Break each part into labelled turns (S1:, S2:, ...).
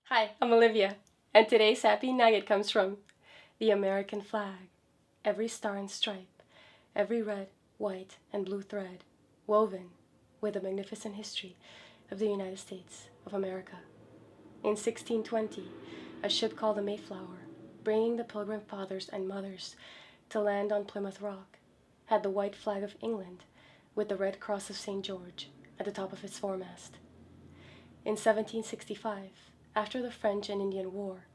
S1: Hi, I'm Olivia, and today's happy nugget comes from the American flag. Every star and stripe, every red, white, and blue thread, woven with the magnificent history of the United States of America. In 1620, a ship called the Mayflower, bringing the Pilgrim Fathers and Mothers to land on Plymouth Rock, had the white flag of England with the red cross of St. George at the top of its foremast. In 1765, after the French and Indian War,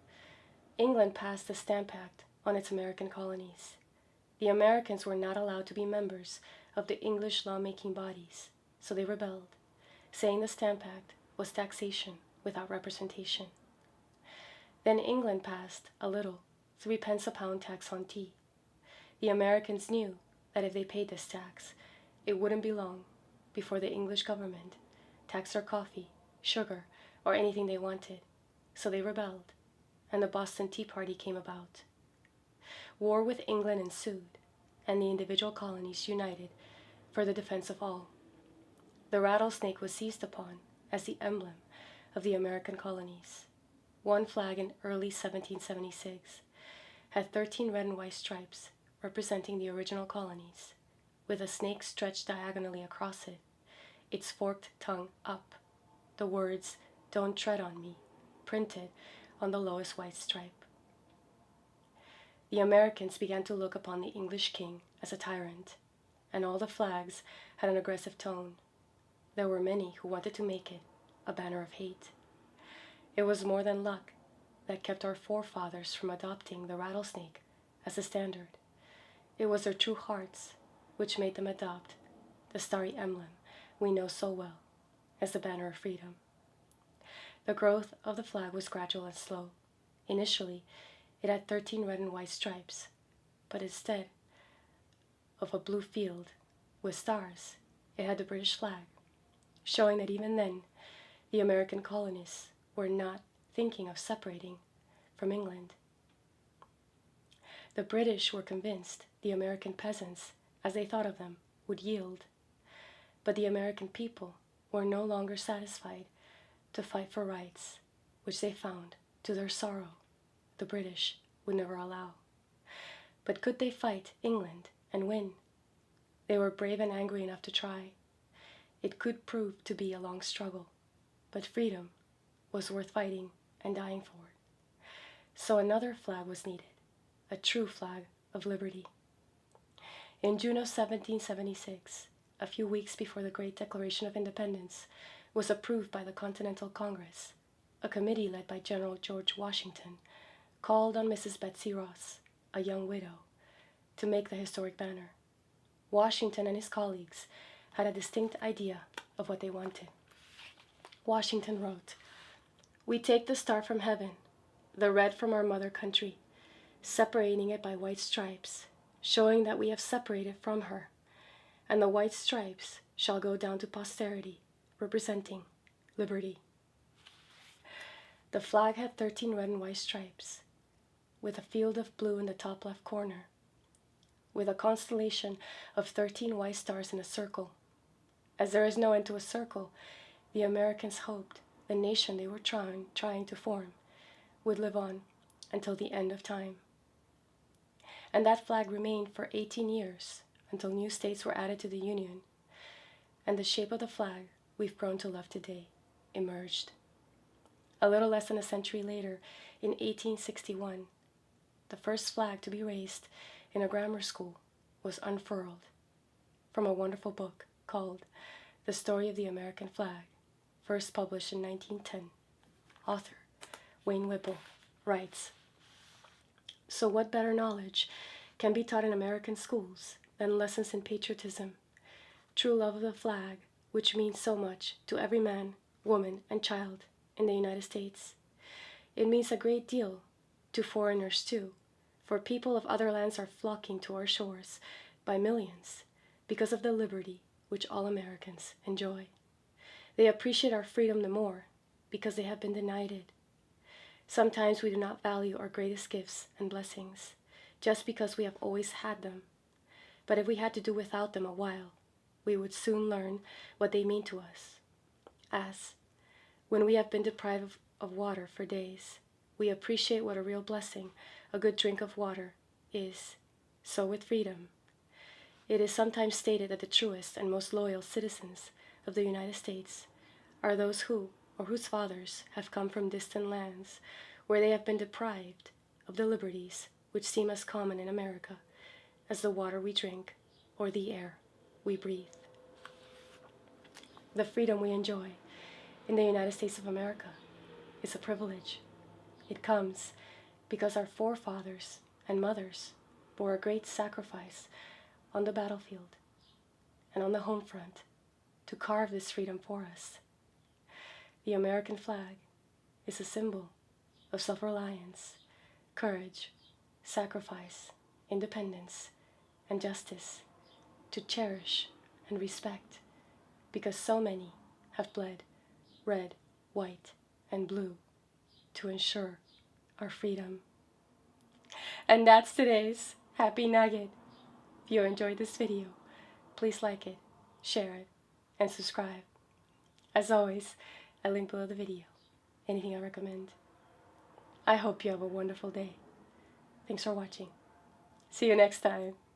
S1: England passed the Stamp Act on its American colonies. The Americans were not allowed to be members of the English lawmaking bodies, so they rebelled, saying the Stamp Act was taxation without representation. Then England passed a little 3 pence a pound tax on tea. The Americans knew that if they paid this tax, it wouldn't be long before the English government taxed their coffee, sugar, or anything they wanted, so they rebelled, and the Boston Tea Party came about. War with England ensued, and the individual colonies united for the defense of all. The rattlesnake was seized upon as the emblem of the American colonies. One flag in early 1776 had 13 red and white stripes representing the original colonies, with a snake stretched diagonally across it, its forked tongue up, the words, "Don't tread on me," printed on the lowest white stripe. The Americans began to look upon the English king as a tyrant, and all the flags had an aggressive tone. There were many who wanted to make it a banner of hate. It was more than luck that kept our forefathers from adopting the rattlesnake as a standard. It was their true hearts which made them adopt the starry emblem we know so well as the banner of freedom. The growth of the flag was gradual and slow. Initially, it had 13 red and white stripes, but instead of a blue field with stars, it had the British flag, showing that even then, the American colonists were not thinking of separating from England. The British were convinced the American peasants, as they thought of them, would yield, but the American people were no longer satisfied to fight for rights, which they found, to their sorrow, the British would never allow. But could they fight England and win? They were brave and angry enough to try. It could prove to be a long struggle, but freedom was worth fighting and dying for. So another flag was needed, a true flag of liberty. In June of 1776, a few weeks before the Great Declaration of Independence was approved by the Continental Congress, a committee led by General George Washington called on Mrs. Betsy Ross, a young widow, to make the historic banner. Washington and his colleagues had a distinct idea of what they wanted. Washington wrote, "We take the star from heaven, the red from our mother country, separating it by white stripes, showing that we have separated from her, and the white stripes shall go down to posterity, representing liberty." The flag had 13 red and white stripes, with a field of blue in the top left corner, with a constellation of 13 white stars in a circle. As there is no end to a circle, the Americans hoped the nation they were trying to form would live on until the end of time. And that flag remained for 18 years until new states were added to the Union, and the shape of the flag we've grown to love today emerged. A little less than a century later, in 1861, the first flag to be raised in a grammar school was unfurled from a wonderful book called The Story of the American Flag, first published in 1910. Author Wayne Whipple writes, "So what better knowledge can be taught in American schools than lessons in patriotism, true love of the flag, which means so much to every man, woman, and child in the United States. It means a great deal to foreigners too, for people of other lands are flocking to our shores by millions because of the liberty which all Americans enjoy. They appreciate our freedom the more because they have been denied it. Sometimes we do not value our greatest gifts and blessings just because we have always had them. But if we had to do without them a while, we would soon learn what they mean to us. As, when we have been deprived of water for days. We appreciate what a real blessing a good drink of water is. So with freedom. It is sometimes stated that the truest and most loyal citizens of the United States are those who, or whose fathers, have come from distant lands where they have been deprived of the liberties which seem as common in America as the water we drink or the air we breathe. The freedom we enjoy in the United States of America is a privilege. It comes because our forefathers and mothers bore a great sacrifice on the battlefield and on the home front to carve this freedom for us. The American flag is a symbol of self-reliance, courage, sacrifice, independence, and justice to cherish and respect, because so many have bled red, white, and blue to ensure our freedom. And that's today's Happy Nugget. If you enjoyed this video, please like it, share it, and subscribe. As always, I link below the video anything I recommend. I hope you have a wonderful day. Thanks for watching. See you next time.